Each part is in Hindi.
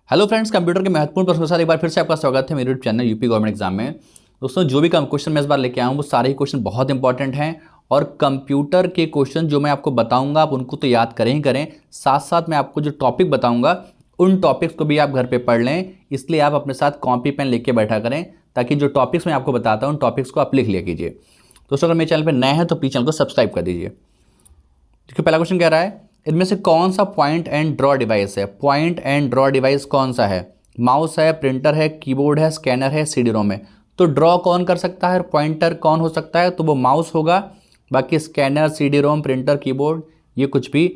हेलो फ्रेंड्स, कंप्यूटर के महत्वपूर्ण प्रश्नों के साथ एक बार फिर से आपका स्वागत है मेरे YouTube channel UP government exam में। दोस्तों, जो भी क्वेश्चन मैं इस बार लेके आया हूँ वो सारे ही क्वेश्चन बहुत इंपॉर्टेंट हैं और कंप्यूटर के क्वेश्चन जो मैं आपको बताऊंगा आप उनको तो याद करें ही करें, साथ साथ मैं आपको जो टॉपिक बताऊंगा उन टॉपिक्स को भी आप घर पर पढ़ लें। इसलिए आप अपने साथ कॉपी पेन लेके बैठा करें ताकि जो टॉपिक्स मैं आपको बताता हूँ उन टॉपिक्स को आप लिख लिया कीजिए। दोस्तों, अगर मेरे चैनल पर नए हैं तो प्लीज चैनल को सब्सक्राइब कर दीजिए। देखिए, पहला क्वेश्चन कह रहा है इनमें से कौन सा पॉइंट एंड ड्रॉ डिवाइस है। पॉइंट एंड ड्रॉ डिवाइस कौन सा है? माउस है, प्रिंटर है, कीबोर्ड है, स्कैनर है, सीडी रोम है। तो ड्रॉ कौन कर सकता है, पॉइंटर कौन हो सकता है? तो वो माउस होगा। बाकी scanner, CD ROM, printer, keyboard ये कुछ भी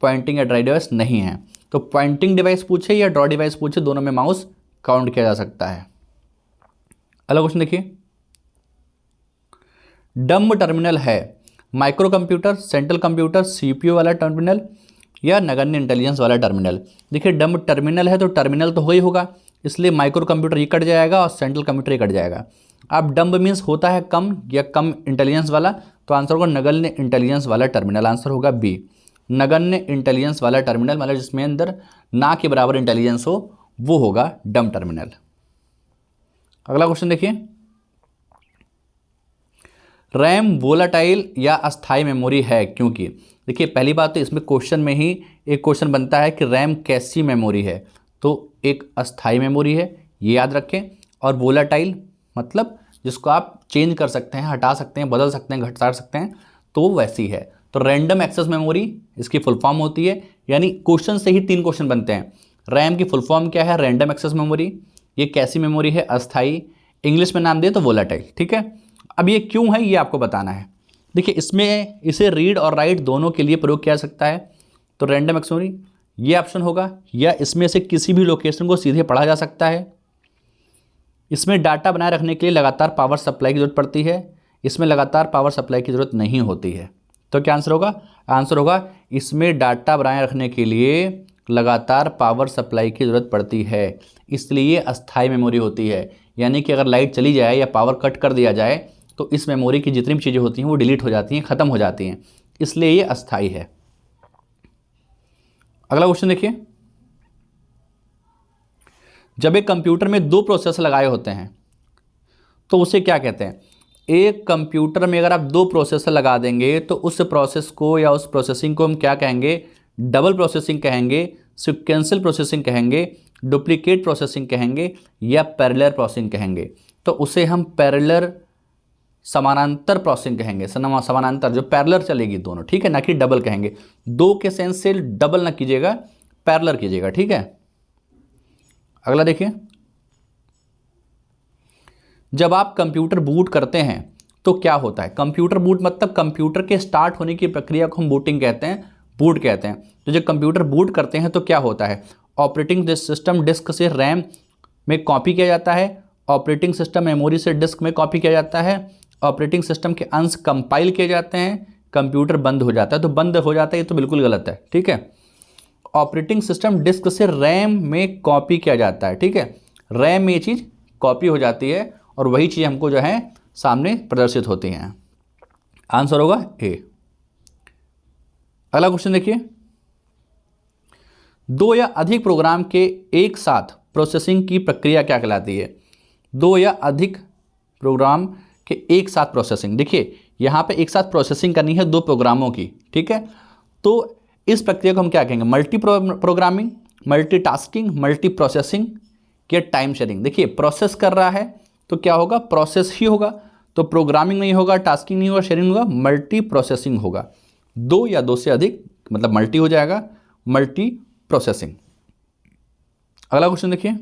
पॉइंटिंग या ड्रॉ डिवाइस नहीं है। तो पॉइंटिंग डिवाइस पूछे या ड्रॉ डिवाइस पूछे, दोनों में माउस काउंट किया जा सकता है। अगला क्वेश्चन देखिए, डम्ब टर्मिनल है micro computer, central computer, CPU वाला टर्मिनल या नगण्य इंटेलिजेंस वाला टर्मिनल। देखिए, डम्ब टर्मिनल है तो टर्मिनल तो हो ही होगा, इसलिए माइक्रो कंप्यूटर ये कट जाएगा और सेंट्रल कंप्यूटर ये कट जाएगा। अब डम्ब मीन्स होता है कम या कम इंटेलिजेंस वाला, तो आंसर होगा नगण्य इंटेलिजेंस वाला टर्मिनल। आंसर होगा बी, नगण्य इंटेलिजेंस वाला टर्मिनल, मतलब जिसमें अंदर ना के बराबर इंटेलिजेंस हो वो होगा डम्ब टर्मिनल। अगला क्वेश्चन देखिए, रैम वोलाटाइल या अस्थाई मेमोरी है क्योंकि। देखिए, पहली बात तो इसमें क्वेश्चन में ही एक क्वेश्चन बनता है कि रैम कैसी मेमोरी है, तो एक अस्थाई मेमोरी है, ये याद रखें। और वोलाटाइल मतलब जिसको आप चेंज कर सकते हैं, हटा सकते हैं, बदल सकते हैं, घटा सकते हैं, तो वैसी है। तो रैंडम एक्सेस मेमोरी इसकी फुल फॉर्म होती है, यानी क्वेश्चन से ही 3 क्वेश्चन बनते हैं। रैम की फुल फॉर्म क्या है? Random access memory. ये कैसी मेमोरी है? अस्थाई। इंग्लिश में नाम दे तो वोलाटाइल। ठीक है, अब ये क्यों है ये आपको बताना है। देखिए, इसमें इसे रीड और राइट दोनों के लिए प्रयोग किया जा सकता है, तो रैंडम एक्सेस मेमोरी ये ऑप्शन होगा, या इसमें से किसी भी लोकेशन को सीधे पढ़ा जा सकता है। इसमें डाटा बनाए रखने के लिए लगातार पावर सप्लाई की जरूरत पड़ती है, इसमें लगातार पावर सप्लाई की जरूरत नहीं होती है। तो क्या आंसर होगा? आंसर होगा इसमें डाटा बनाए रखने के लिए लगातार पावर सप्लाई की जरूरत पड़ती है, इसलिए अस्थाई मेमोरी होती है। यानी कि अगर लाइट चली जाए या पावर कट कर दिया जाए तो इस मेमोरी की जितनी भी चीज़ें होती हैं वो डिलीट हो जाती हैं, ख़त्म हो जाती हैं, इसलिए ये अस्थाई है। अगला क्वेश्चन देखिए, जब एक कंप्यूटर में 2 प्रोसेसर लगाए होते हैं तो उसे क्या कहते हैं? एक कंप्यूटर में अगर आप 2 प्रोसेसर लगा देंगे तो उस प्रोसेस को या उस प्रोसेसिंग को हम क्या कहेंगे? डबल प्रोसेसिंग कहेंगे, सीक्वेंशियल प्रोसेसिंग कहेंगे, डुप्लीकेट प्रोसेसिंग कहेंगे या पैरेलल प्रोसेसिंग कहेंगे। तो उसे हम पैरेलल समानांतर प्रोसेसिंग कहेंगे। समानांतर जो पैरेलल चलेगी दोनों, ठीक है, ना कि डबल कहेंगे। 2 के सेंस से डबल ना कीजिएगा, पैरेलल कीजिएगा, ठीक है। अगला देखिए, जब आप कंप्यूटर बूट करते हैं तो क्या होता है? कंप्यूटर बूट मतलब कंप्यूटर के स्टार्ट होने की प्रक्रिया को हम बूटिंग कहते हैं, बूट कहते हैं। तो जब कंप्यूटर बूट करते हैं तो क्या होता है? ऑपरेटिंग सिस्टम डिस्क से रैम में कॉपी किया जाता है, ऑपरेटिंग सिस्टम मेमोरी से डिस्क में कॉपी किया जाता है, ऑपरेटिंग सिस्टम के अंश कंपाइल किए जाते हैं, कंप्यूटर बंद हो जाता है। तो बंद हो जाता है ये तो बिल्कुल गलत है, ठीक है। ऑपरेटिंग सिस्टम डिस्क से रैम में कॉपी किया जाता है, ठीक है। रैम में ये चीज़ कॉपी हो जाती है और वही चीज़ हमको जो है सामने प्रदर्शित होती हैं। आंसर होगा ए। अगला क्वेश्चन देखिए, 2 या अधिक प्रोग्राम के एक साथ प्रोसेसिंग की प्रक्रिया क्या कहलाती है? 2 या अधिक प्रोग्राम के एक साथ प्रोसेसिंग। देखिए, यहाँ पे एक साथ प्रोसेसिंग करनी है 2 प्रोग्रामों की, ठीक है। तो इस प्रक्रिया को हम क्या कहेंगे? Multi programming, multitasking, multi processing या टाइम शेयरिंग। देखिए, प्रोसेस कर रहा है तो क्या होगा? प्रोसेस ही होगा, तो प्रोग्रामिंग नहीं होगा, टास्किंग नहीं होगा, शेयरिंग होगा, मल्टी प्रोसेसिंग होगा। 2 या 2 से अधिक मतलब मल्टी हो जाएगा, मल्टी प्रोसेसिंग। अगला क्वेश्चन देखिए,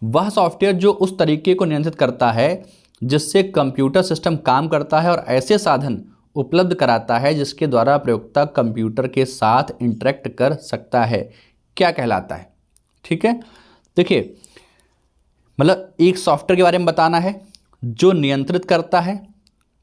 वह सॉफ्टवेयर जो उस तरीके को नियंत्रित करता है जिससे कंप्यूटर सिस्टम काम करता है और ऐसे साधन उपलब्ध कराता है जिसके द्वारा प्रयोक्ता कंप्यूटर के साथ इंटरेक्ट कर सकता है, क्या कहलाता है? ठीक है, देखिए, मतलब एक सॉफ्टवेयर के बारे में बताना है जो नियंत्रित करता है,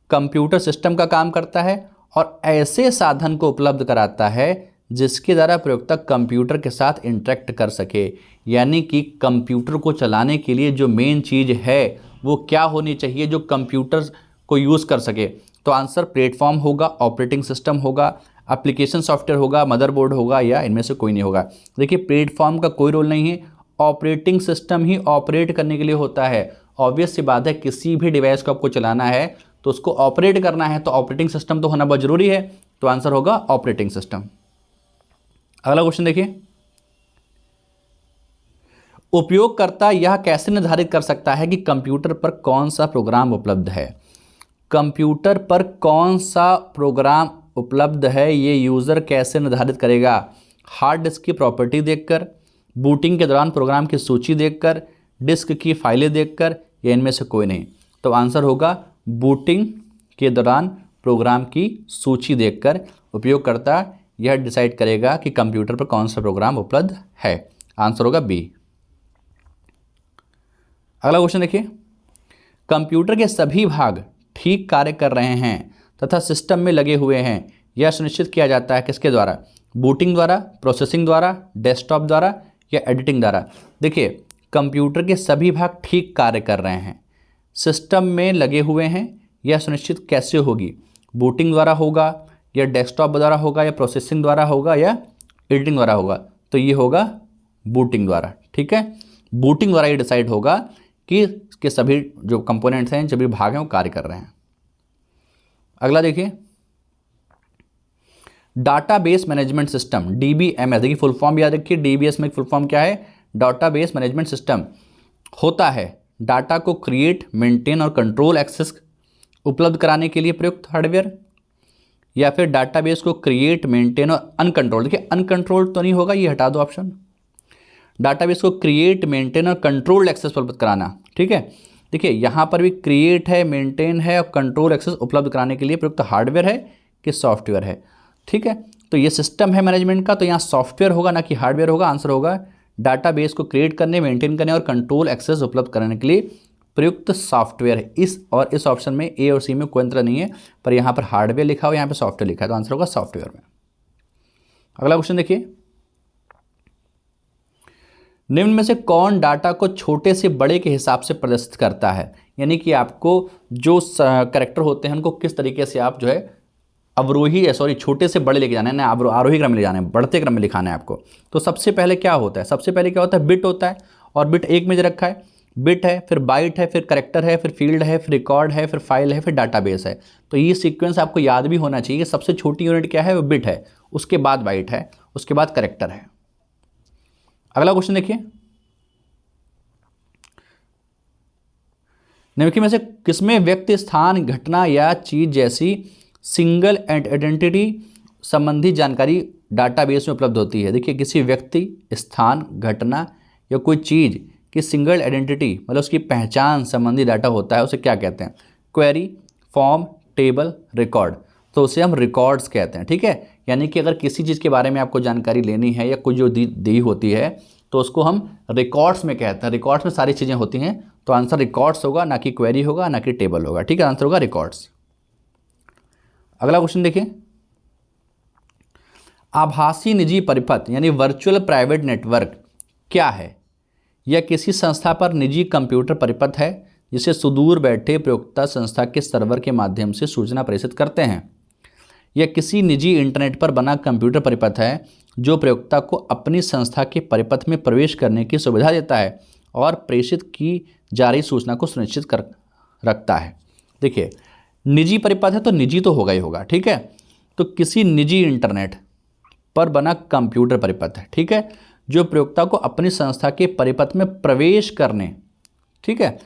कंप्यूटर सिस्टम का काम करता है और ऐसे साधन को उपलब्ध कराता है जिसके द्वारा प्रयोक्ता कंप्यूटर के साथ इंटरेक्ट कर सके। यानी कि कंप्यूटर को चलाने के लिए जो मेन चीज़ है वो क्या होनी चाहिए जो कंप्यूटर को यूज़ कर सके? तो आंसर प्लेटफॉर्म होगा, ऑपरेटिंग सिस्टम होगा, एप्लीकेशन सॉफ्टवेयर होगा, मदरबोर्ड होगा, या इनमें से कोई नहीं होगा। देखिए प्लेटफॉर्म का कोई रोल नहीं है, ऑपरेटिंग सिस्टम ही ऑपरेट करने के लिए होता है। ऑब्वियस सी बात है, किसी भी डिवाइस को आपको चलाना है तो उसको ऑपरेट करना है तो ऑपरेटिंग सिस्टम तो होना बहुत जरूरी है, तो आंसर होगा ऑपरेटिंग सिस्टम। अगला क्वेश्चन देखिए, उपयोगकर्ता यह कैसे निर्धारित कर सकता है कि कंप्यूटर पर कौन सा प्रोग्राम उपलब्ध है। कंप्यूटर पर कौन सा प्रोग्राम उपलब्ध है ये यूज़र कैसे निर्धारित करेगा। हार्ड डिस्क की प्रॉपर्टी देखकर, बूटिंग के दौरान प्रोग्राम की सूची देखकर, डिस्क की फाइलें देखकर, या इनमें से कोई नहीं। तो आंसर होगा बूटिंग के दौरान प्रोग्राम की सूची देखकर उपयोगकर्ता यह डिसाइड करेगा कि कंप्यूटर पर कौन सा प्रोग्राम उपलब्ध है। आंसर होगा बी। अगला क्वेश्चन देखिए, कंप्यूटर के सभी भाग ठीक कार्य कर रहे हैं तथा सिस्टम में लगे हुए हैं, यह सुनिश्चित किया जाता है किसके द्वारा। बूटिंग द्वारा, प्रोसेसिंग द्वारा, डेस्कटॉप द्वारा, या एडिटिंग द्वारा। देखिए कंप्यूटर के सभी भाग ठीक कार्य कर रहे हैं, सिस्टम में लगे हुए हैं, यह सुनिश्चित कैसे होगी। बूटिंग द्वारा होगा, या डेस्कटॉप द्वारा होगा, या प्रोसेसिंग द्वारा होगा, या एडिटिंग द्वारा होगा। तो ये होगा बूटिंग द्वारा। ठीक है, बूटिंग द्वारा ये डिसाइड होगा कि इसके सभी जो कंपोनेंट्स हैं, सभी भाग हैं, वो कार्य कर रहे हैं। अगला देखिए, डाटाबेस मैनेजमेंट सिस्टम, DBMS। देखिए फुल फॉर्म याद रखिए, DBS में फुल फॉर्म क्या है, डाटाबेस मैनेजमेंट सिस्टम होता है डाटा को क्रिएट, मेंटेन और कंट्रोल एक्सेस उपलब्ध कराने के लिए प्रयुक्त हार्डवेयर, या फिर डाटाबेस को क्रिएट, मेंटेन और अनकंट्रोल। देखिए अनकंट्रोल तो नहीं होगा, ये हटा दो ऑप्शन। डाटाबेस को क्रिएट, मेंटेन और कंट्रोल एक्सेस उपलब्ध कराना। ठीक है, देखिए यहाँ पर भी क्रिएट है, मेंटेन है और कंट्रोल एक्सेस उपलब्ध कराने के लिए प्रयुक्त हार्डवेयर है कि सॉफ्टवेयर है। ठीक है, तो ये सिस्टम है मैनेजमेंट का, तो यहाँ सॉफ्टवेयर होगा ना कि हार्डवेयर होगा। आंसर होगा डाटाबेस को क्रिएट करने, मेंटेन करने और कंट्रोल एक्सेस उपलब्ध कराने के लिए प्रयुक्त सॉफ्टवेयर है। इस ऑप्शन में ए और सी में कोई अंतर नहीं है, पर यहाँ पर हार्डवेयर लिखा हो, यहाँ पर सॉफ्टवेयर लिखा है, तो आंसर होगा सॉफ्टवेयर में। अगला क्वेश्चन देखिए, निम्न में से कौन डाटा को छोटे से बड़े के हिसाब से प्रदर्शित करता है। यानी कि आपको जो कैरेक्टर होते हैं उनको किस तरीके से आप जो है छोटे से बड़े लेके जाना है ना, आरोही क्रम में ले जाना है, बढ़ते क्रम में लिखाना है आपको। तो सबसे पहले क्या होता है, सबसे पहले क्या होता है, बिट होता है, और बिट एक में जो रखा है बिट है, फिर बाइट है, फिर कैरेक्टर है, फिर फील्ड है, फिर रिकॉर्ड है, फिर फाइल है, फिर डाटाबेस है। तो ये सीक्वेंस आपको याद भी होना चाहिए। सबसे छोटी यूनिट क्या है, वो बिट है, उसके बाद बाइट है, उसके बाद कैरेक्टर है। अगला क्वेश्चन देखिए, निम्नलिखित में से किसमें व्यक्ति, स्थान, घटना या चीज जैसी सिंगल आइडेंटिटी संबंधी जानकारी डाटाबेस में उपलब्ध होती है। देखिए किसी व्यक्ति, स्थान, घटना या कोई चीज की सिंगल आइडेंटिटी मतलब उसकी पहचान संबंधी डाटा होता है, उसे क्या कहते हैं। Query, form, table, record. तो उसे हम रिकॉर्ड्स कहते हैं। ठीक है, यानी कि अगर किसी चीज़ के बारे में आपको जानकारी लेनी है या कोई जो दी होती है तो उसको हम रिकॉर्ड्स में कहते हैं। रिकॉर्ड्स में सारी चीज़ें होती हैं, तो आंसर रिकॉर्ड्स होगा, ना कि क्वेरी होगा, ना कि टेबल होगा। ठीक है, आंसर होगा रिकॉर्ड्स। अगला क्वेश्चन देखिए, आभासी निजी परिपथ यानी वर्चुअल प्राइवेट नेटवर्क क्या है। यह किसी संस्था पर निजी कंप्यूटर परिपथ है जिसे सुदूर बैठे प्रयोक्ता संस्था के सर्वर के माध्यम से सूचना प्रेषित करते हैं। यह किसी निजी इंटरनेट पर बना कंप्यूटर परिपथ है जो प्रयोक्ता को अपनी संस्था के परिपथ में प्रवेश करने की सुविधा देता है और प्रेषित की जा रही सूचना को सुनिश्चित कर रखता है। देखिए निजी परिपथ है तो निजी तो होगा ही होगा। ठीक है, तो किसी निजी इंटरनेट पर बना कंप्यूटर परिपथ है, ठीक है, जो प्रयोक्ता को अपनी संस्था के परिपथ में प्रवेश करने, ठीक है,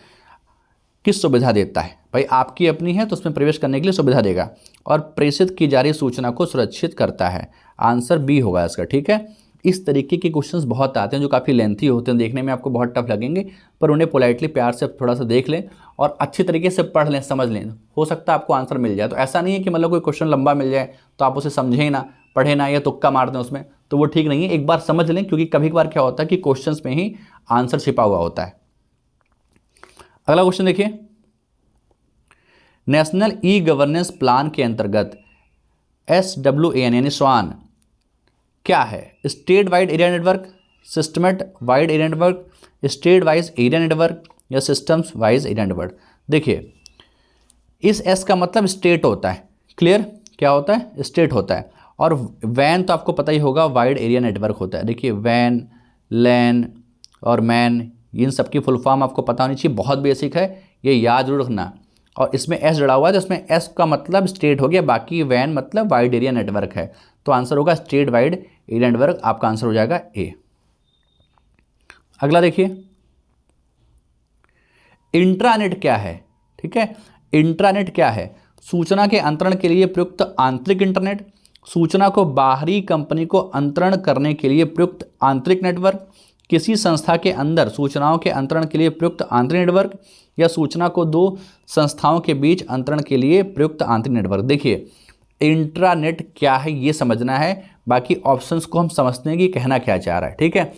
की सुविधा देता है। भाई आपकी अपनी है तो उसमें प्रवेश करने के लिए सुविधा देगा और प्रेषित की जा रही सूचना को सुरक्षित करता है। आंसर बी होगा इसका। ठीक है, इस तरीके के क्वेश्चंस बहुत आते हैं जो काफ़ी लेंथी होते हैं, देखने में आपको बहुत टफ लगेंगे, पर उन्हें पोलाइटली प्यार से थोड़ा सा देख लें और अच्छी तरीके से पढ़ लें, समझ लें, हो सकता है आपको आंसर मिल जाए। तो ऐसा नहीं है कि मतलब कोई क्वेश्चन लंबा मिल जाए तो आप उसे समझें ना, पढ़े ना या तुक्का मार दें उसमें, तो वो ठीक नहीं है। एक बार समझ लें, क्योंकि कभी कभार क्या होता है कि क्वेश्चंस में ही आंसर छिपा हुआ होता है। अगला क्वेश्चन देखिए, नेशनल ई गवर्नेंस प्लान के अंतर्गत SWAN यानी स्वान क्या है। State wide area network, systematic wide area network, state wise area network या सिस्टम्स वाइज एरिया नेटवर्क। देखिए इस S का मतलब स्टेट होता है, क्लियर, क्या होता है, स्टेट होता है, और वैन तो आपको पता ही होगा, वाइड एरिया नेटवर्क होता है। देखिए वैन, लैन और मैन, इन सब की फुल फॉर्म आपको पता होनी चाहिए, बहुत बेसिक है, ये याद जरूर रखना। और इसमें एस जुड़ा हुआ है तो इसमें एस का मतलब स्टेट हो गया, बाकी वैन मतलब वाइड एरिया नेटवर्क है। तो आंसर होगा स्टेट वाइड एरिया नेटवर्क, आपका आंसर हो जाएगा ए। अगला देखिए, इंट्रानेट क्या है? ठीक है, इंट्रानेट क्या है? सूचना के अंतरण के लिए प्रयुक्त आंतरिक इंटरनेट, सूचना को बाहरी कंपनी को अंतरण करने के लिए प्रयुक्त आंतरिक नेटवर्क, किसी संस्था के अंदर सूचनाओं के अंतरण के लिए प्रयुक्त आंतरिक नेटवर्क, या सूचना को दो संस्थाओं के बीच अंतरण के लिए प्रयुक्त आंतरिक नेटवर्क। देखिए इंट्रानेट क्या है ये समझना है, बाकी ऑप्शंस को हम समझते हैं कि कहना क्या चाह रहा है। ठीक है,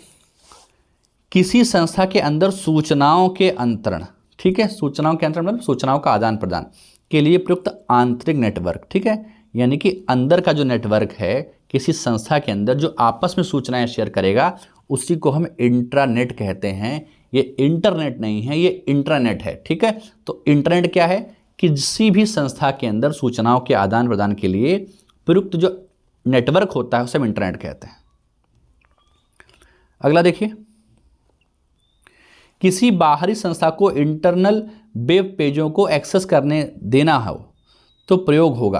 किसी संस्था के अंदर सूचनाओं के अंतरण, ठीक है, सूचनाओं के अंतरण मतलब सूचनाओं का आदान प्रदान के लिए प्रयुक्त आंतरिक नेटवर्क। ठीक है, यानी कि अंदर का जो नेटवर्क है किसी संस्था के अंदर जो आपस में सूचनाएं शेयर करेगा, उसी को हम इंट्रानेट कहते हैं। ये इंटरनेट नहीं है, ये इंट्रानेट है। ठीक है, तो इंटरनेट क्या है? कि किसी भी संस्था के अंदर सूचनाओं के आदान प्रदान के लिए प्रयुक्त जो नेटवर्क होता है उसे हम इंटरनेट कहते हैं। अगला देखिए, किसी बाहरी संस्था को इंटरनल वेब पेजों को एक्सेस करने देना हो तो प्रयोग होगा,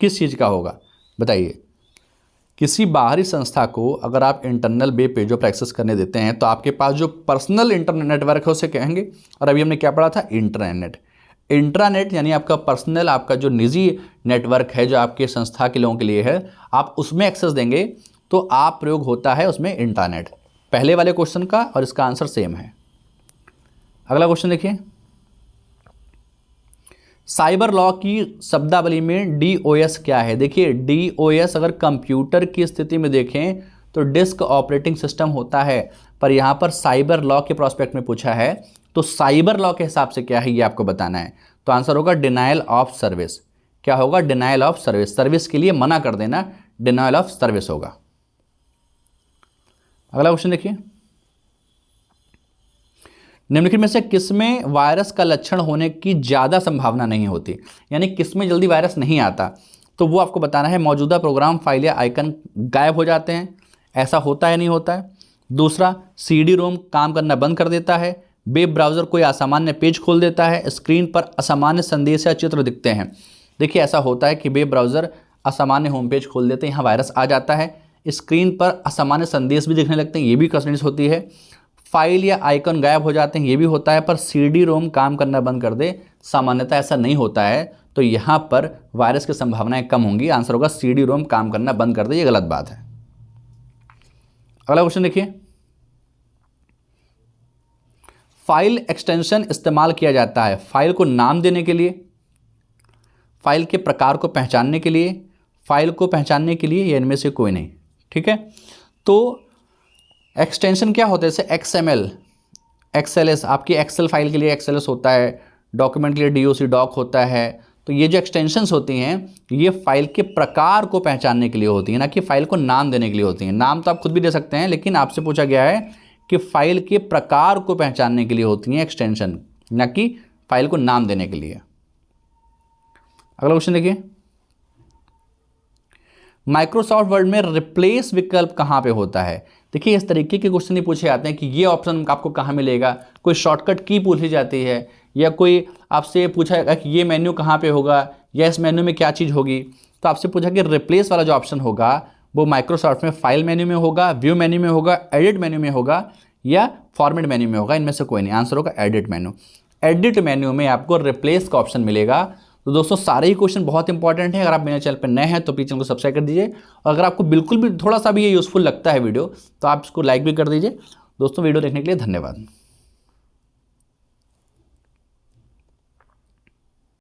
किस चीज़ का होगा बताइए? किसी बाहरी संस्था को अगर आप इंटरनल वेब पेजों पर एक्सेस करने देते हैं तो आपके पास जो पर्सनल इंटरनेट नेटवर्क है उसे कहेंगे। और अभी हमने क्या पढ़ा था? इंट्रानेट। इंट्रानेट यानी आपका पर्सनल, आपका जो निजी नेटवर्क है जो आपके संस्था के लोगों के लिए है, आप उसमें एक्सेस देंगे तो आप प्रयोग होता है उसमें इंट्रानेट। पहले वाले क्वेश्चन का और इसका आंसर सेम है। अगला क्वेश्चन देखिए, साइबर लॉ की शब्दावली में DOS क्या है? देखिए DOS अगर कंप्यूटर की स्थिति में देखें तो डिस्क ऑपरेटिंग सिस्टम होता है, पर यहाँ पर साइबर लॉ के प्रोस्पेक्ट में पूछा है तो साइबर लॉ के हिसाब से क्या है ये आपको बताना है। तो आंसर होगा डिनायल ऑफ सर्विस। क्या होगा? डिनायल ऑफ सर्विस, सर्विस के लिए मना कर देना, डिनायल ऑफ सर्विस होगा। अगला क्वेश्चन देखिए, निम्नलिखित में से किसमें वायरस का लक्षण होने की ज़्यादा संभावना नहीं होती? यानी किसमें जल्दी वायरस नहीं आता? तो वो आपको बताना है। मौजूदा प्रोग्राम फाइल या आइकन गायब हो जाते हैं, ऐसा होता है नहीं होता है? दूसरा, CD-ROM काम करना बंद कर देता है, वेब ब्राउज़र कोई असामान्य पेज खोल देता है, स्क्रीन पर असामान्य संदेश या चित्र दिखते हैं। देखिए ऐसा होता है कि वेब ब्राउज़र असामान्य होम पेज खोल देते हैं, यहाँ वायरस आ जाता है, स्क्रीन पर असामान्य संदेश भी दिखने लगते हैं, ये भी कंडीशन होती है। फाइल या आइकन गायब हो जाते हैं, ये भी होता है, पर CD-ROM काम करना बंद कर दे, सामान्यतः ऐसा नहीं होता है। तो यहाँ पर वायरस की संभावनाएं कम होंगी। आंसर होगा CD-ROM काम करना बंद कर दे, ये गलत बात है। अगला क्वेश्चन देखिए, फाइल एक्सटेंशन इस्तेमाल किया जाता है फाइल को नाम देने के लिए, फाइल के प्रकार को पहचानने के लिए, फाइल को पहचानने के लिए, या इनमें से कोई नहीं। ठीक है, तो एक्सटेंशन क्या होता है? जैसे XML, XLS, आपकी एक्सेल फाइल के लिए XLS होता है, डॉक्यूमेंट के लिए DOC डॉक होता है। तो ये जो एक्सटेंशंस होती हैं ये फाइल के प्रकार को पहचानने के लिए होती हैं, ना कि फाइल को नाम देने के लिए होती हैं। नाम तो आप खुद भी दे सकते हैं, लेकिन आपसे पूछा गया है कि फाइल के प्रकार को पहचानने के लिए होती हैं एक्सटेंशन, ना कि फाइल को नाम देने के लिए। अगला क्वेश्चन देखिए, माइक्रोसॉफ्ट वर्ड में रिप्लेस विकल्प कहाँ पे होता है? देखिए इस तरीके के क्वेश्चन ही पूछे जाते हैं कि ये ऑप्शन आपको कहाँ मिलेगा, कोई शॉर्टकट की पूछी जाती है, या कोई आपसे पूछा जाएगा कि ये मेन्यू कहाँ पे होगा, या इस मेन्यू में क्या चीज़ होगी। तो आपसे पूछा कि रिप्लेस वाला जो ऑप्शन होगा वो माइक्रोसॉफ्ट में फाइल मेन्यू में होगा, व्यू मेन्यू में होगा, एडिट मेन्यू में होगा, या फॉर्मेट मेन्यू में होगा। इनमें से कोई नहीं, आंसर होगा एडिट मेन्यू। एडिट मेन्यू में आपको रिप्लेस का ऑप्शन मिलेगा। तो दोस्तों सारे ही क्वेश्चन बहुत इंपॉर्टेंट है। अगर आप मेरे चैनल पर नए हैं तो प्लीज चैनल को सब्सक्राइब कर दीजिए, और अगर आपको बिल्कुल भी थोड़ा सा भी ये यूजफुल लगता है वीडियो तो आप इसको लाइक भी कर दीजिए। दोस्तों वीडियो देखने के लिए धन्यवाद।